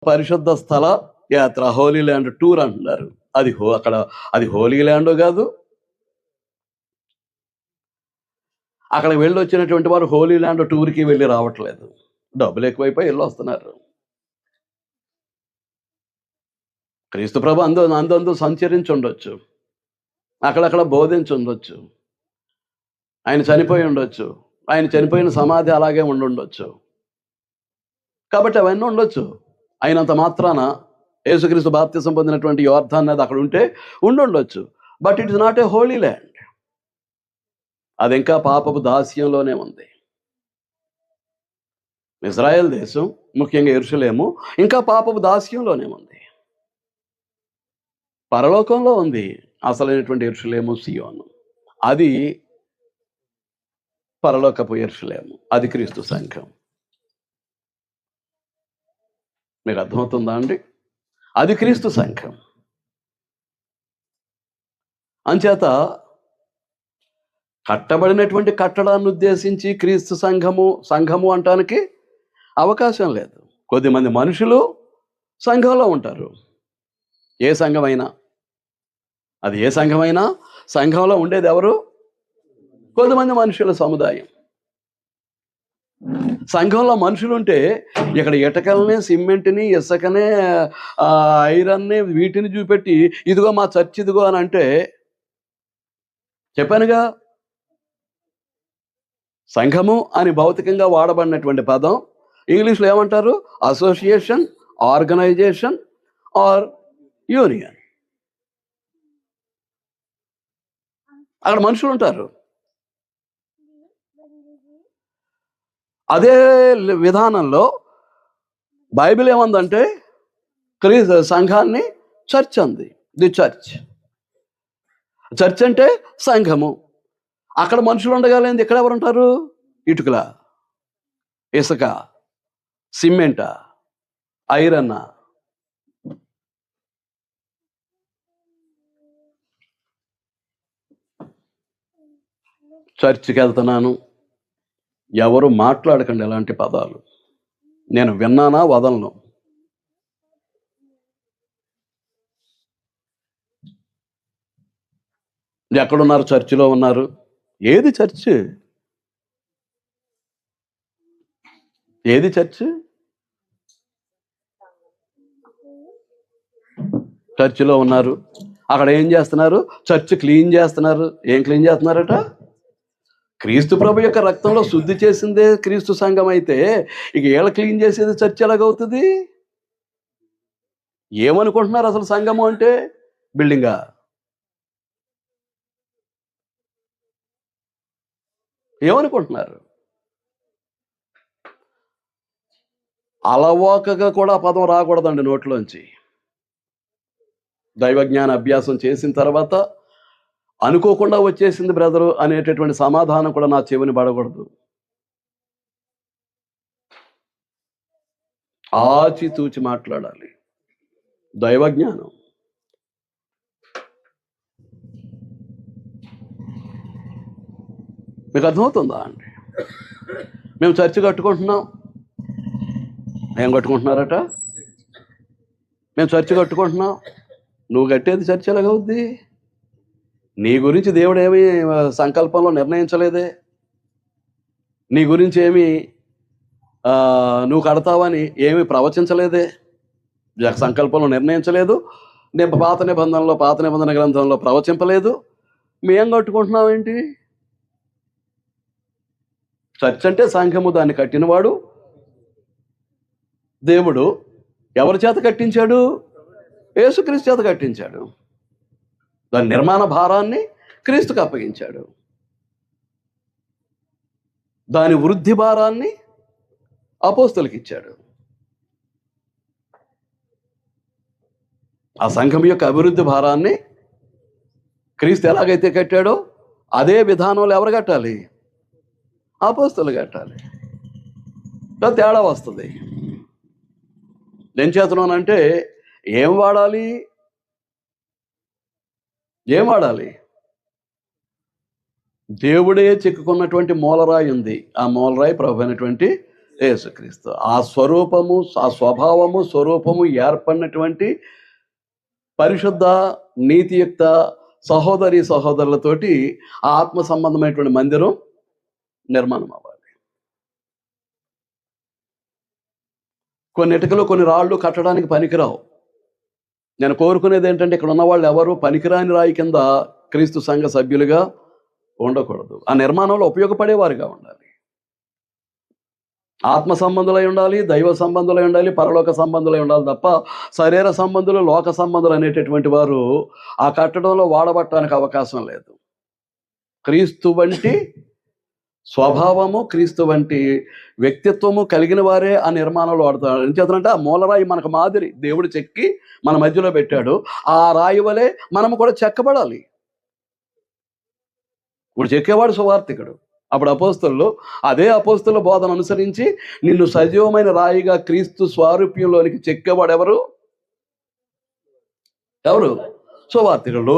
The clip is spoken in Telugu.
పరిశుద్ధ స్థల యాత్ర, హోలీ ల్యాండ్ టూర్ అంటున్నారు. అది హోలీ ల్యాండ్ కాదు. అక్కడికి వెళ్ళి వచ్చినటువంటి వారు హోలీ ల్యాండ్ టూర్కి వెళ్ళి రావట్లేదు. డబ్బులు ఎక్కువైపోయి వెళ్ళి వస్తున్నారు. క్రీస్తు ప్రభు అందు సంచరించి ఉండొచ్చు, అక్కడక్కడ బోధించి ఉండొచ్చు, ఆయన చనిపోయి ఉండొచ్చు, ఆయన చనిపోయిన సమాధి అలాగే ఉండొచ్చు. కాబట్టి అవన్నీ ఉండొచ్చు. అయినంత మాత్రాన యేసుక్రీస్తు బాప్తిసం పొందినటువంటి యోర్దాన్ నది అక్కడ ఉంటే ఉండొచ్చు. But it is not a Holi land. అది ఇంకా పాపపు దాస్యంలోనే ఉంది. ఇజ్రాయెల్ దేశం, ముఖ్యంగా యెరూషలేము, ఇంకా పాపపు దాస్యంలోనే ఉంది. పరలోకంలో ఉంది అసలైనటువంటి యెరూషలేము, సియోను. అది పరలోకపు యెరూషలేము, అది క్రీస్తు సంఘం. మీకు అర్థమవుతుందా అండి? అది క్రీస్తు సంఘం. అంచేత కట్టబడినటువంటి కట్టడాన్ని ఉద్దేశించి క్రీస్తు సంఘము అంటానికి అవకాశం లేదు. కొద్దిమంది మనుషులు సంఘంలో ఉంటారు. ఏ సంఘమైనా, అది ఏ సంఘమైనా సంఘంలో ఉండేది ఎవరు? కొద్దిమంది మనుషుల సముదాయం. సంఘంలో మనుషులుంటే ఇక్కడ ఇటకల్ని, సిమెంట్ని, ఇసుకనే, ఐరన్ని, వీటిని చూపెట్టి ఇదిగో మా చర్చ్ ఇదిగో అని అంటే, చెప్పానుగా, సంఘము అని భౌతికంగా వాడబడినటువంటి పదం ఇంగ్లీష్లో ఏమంటారు? Association, organization or union. అక్కడ మనుషులు ఉంటారు. అదే విధానంలో బైబిల్ ఏమందంటే సంఘాన్ని చర్చ్ అంది. The church. చర్చ్ అంటే సంఘము. అక్కడ మనుషులు ఉండగలేదు. ఇక్కడ ఎవరు ఉంటారు? ఇటుకల, ఇసుక, సిమెంట, ఐరన్. చర్చికి వెళ్తున్నాను, ఎవరు మాట్లాడకండి ఎలాంటి పదాలు. నేను విన్నానా వదలను. ఎక్కడున్నారు? చర్చిలో ఉన్నారు. ఏది చర్చ్? ఏది చర్చ్? చర్చిలో ఉన్నారు. అక్కడ ఏం చేస్తున్నారు? చర్చ్ క్లీన్ చేస్తున్నారు. ఏం క్లీన్ చేస్తున్నారట? క్రీస్తు ప్రభు యొక్క రక్తంలో శుద్ధి చేసిందే క్రీస్తు సంఘం అయితే ఇక ఏళ్ళ క్లీన్ చేసేది చర్చ్ ఎలాగవుతుంది? ఏమనుకుంటున్నారు అసలు సంఘము అంటే? బిల్డింగా? ఏమనుకుంటున్నారు? అలవాకగా కూడా పదం రాకూడదండి నోట్లోంచి. దైవజ్ఞాన అభ్యాసం చేసిన తర్వాత అనుకోకుండా వచ్చేసింది బ్రదరు అనేటటువంటి సమాధానం కూడా నా చెవిని పడకూడదు. ఆచితూచి మాట్లాడాలి. దైవజ్ఞానం. మీకు అర్థమవుతుందా అండి? మేము చర్చి కట్టుకుంటున్నాం. ఏం కట్టుకుంటున్నారట? మేము చర్చి కట్టుకుంటున్నాం. నువ్వు కట్టేది చర్చి ఎలాగవుద్ది? నీ గురించి దేవుడు ఏమీ సంకల్పంలో నిర్ణయించలేదే. నీ గురించి ఏమి నువ్వు కడతావని ఏమి ప్రవచించలేదే. సంకల్పంలో నిర్ణయించలేదు. పాత నిబంధన గ్రంథంలో ప్రవచింపలేదు. మేం కట్టుకుంటున్నావేంటి? చర్చ్ అంటే సంఘము, దాన్ని కట్టినవాడు దేవుడు. ఎవరి చేత కట్టించాడు? యేసుక్రీస్తు చేత కట్టించాడు. దాని నిర్మాణ భారాన్ని క్రీస్తుకు అప్పగించాడు. దాని వృద్ధి భారాన్ని అపోస్తలుకి ఇచ్చాడు. ఆ సంఘం యొక్క అభివృద్ధి భారాన్ని క్రీస్తు ఎలాగైతే కట్టాడో అదే విధానంలో ఎవరు కట్టాలి? అపోస్తలు కట్టాలి. తేడా వస్తుంది. నేను చేతనంటే ఏం వాడాలి? దేవుడే చెక్కుకున్నటువంటి మూలరాయి ఉంది. ఆ మూలరాయి ప్రభు అయినటువంటి యేసుక్రీస్తు. ఆ స్వరూపము, ఆ స్వభావము, స్వరూపము ఏర్పడినటువంటి పరిశుద్ధ, నీతియుక్త సహోదరి సహోదరులతోటి ఆ ఆత్మ సంబంధమైనటువంటి మందిరం నిర్మాణం అవ్వాలి. కొన్ని ఇటుకలు, కొన్ని రాళ్ళు కట్టడానికి పనికిరావు. నేను కోరుకునేది ఏంటంటే, ఇక్కడ ఉన్న వాళ్ళు ఎవరు పనికిరాని రాయి కింద క్రీస్తు సంఘ సభ్యులుగా ఉండకూడదు. ఆ నిర్మాణంలో ఉపయోగపడేవారుగా ఉండాలి. ఆత్మ సంబంధులై ఉండాలి, దైవ సంబంధులై ఉండాలి, పరలోక సంబంధులై ఉండాలి తప్ప శరీర సంబంధులు, లోక సంబంధులు అనేటటువంటి వారు ఆ కట్టడంలో వాడబట్టడానికి అవకాశం లేదు. క్రీస్తు వంటి స్వభావము, క్రీస్తు వంటి వ్యక్తిత్వము కలిగిన వారే ఆ నిర్మాణంలో వాడతారు. ఏం చేస్తారంటే ఆ మూలరాయి మనకు మాదిరి దేవుడు చెక్కి మన మధ్యలో పెట్టాడు. ఆ రాయి వలె మనము కూడా చెక్కబడాలి. ఇప్పుడు చెక్కేవాడు సువార్థికుడు. అప్పుడు అపోస్తలులు అదే అపోస్తలుల బోధన అనుసరించి నిన్ను సజీవమైన రాయిగా క్రీస్తు స్వారూప్యంలోనికి చెక్కేవాడు ఎవరు? సువార్థికుడు.